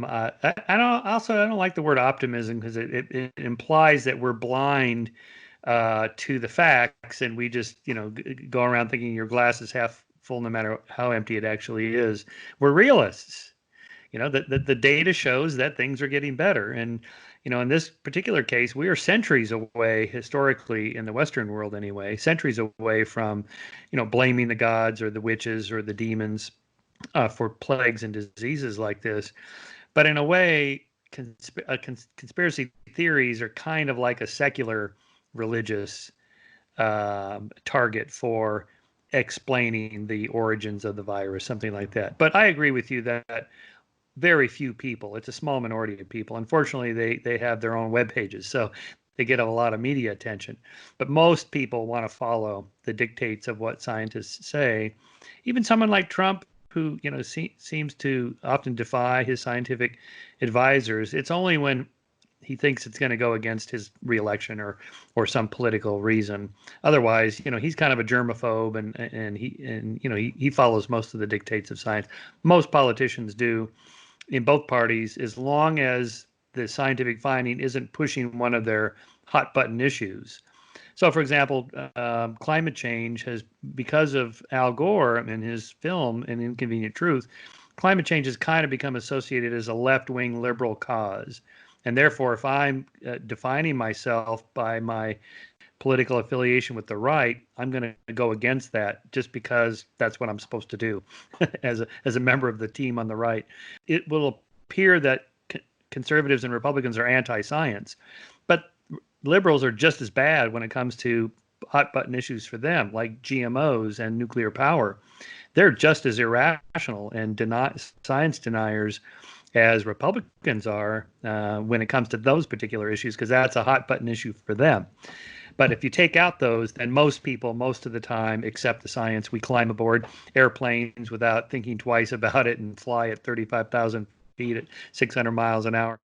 I don't like the word optimism because it implies that we're blind to the facts, and we just go around thinking your glass is half full no matter how empty it actually is. We're realists. The data shows that things are getting better, and in this particular case, we are centuries away historically in the Western world anyway, centuries away from blaming the gods or the witches or the demons for plagues and diseases like this. But in a way, conspiracy theories are kind of like a secular religious target for explaining the origins of the virus, something like that. But I agree with you that very few people, it's a small minority of people. Unfortunately, they have their own web pages, so they get a lot of media attention. But most people want to follow the dictates of what scientists say. Even someone like Trump, who seems to often defy his scientific advisors. It's only when he thinks it's going to go against his reelection or some political reason. Otherwise, he's kind of a germaphobe, and he follows most of the dictates of science. Most politicians do in both parties, as long as the scientific finding isn't pushing one of their hot button issues. So, for example, climate change has, because of Al Gore and his film An Inconvenient Truth, climate change has kind of become associated as a left-wing liberal cause. And therefore, if I'm defining myself by my political affiliation with the right, I'm going to go against that just because that's what I'm supposed to do as a member of the team on the right. It will appear that conservatives and Republicans are anti-science, but liberals are just as bad when it comes to hot button issues for them, like GMOs and nuclear power. They're just as irrational and science deniers as Republicans are when it comes to those particular issues, because that's a hot button issue for them. But if you take out those, then most people, most of the time, accept the science. We climb aboard airplanes without thinking twice about it and fly at 35,000 feet at 600 miles an hour.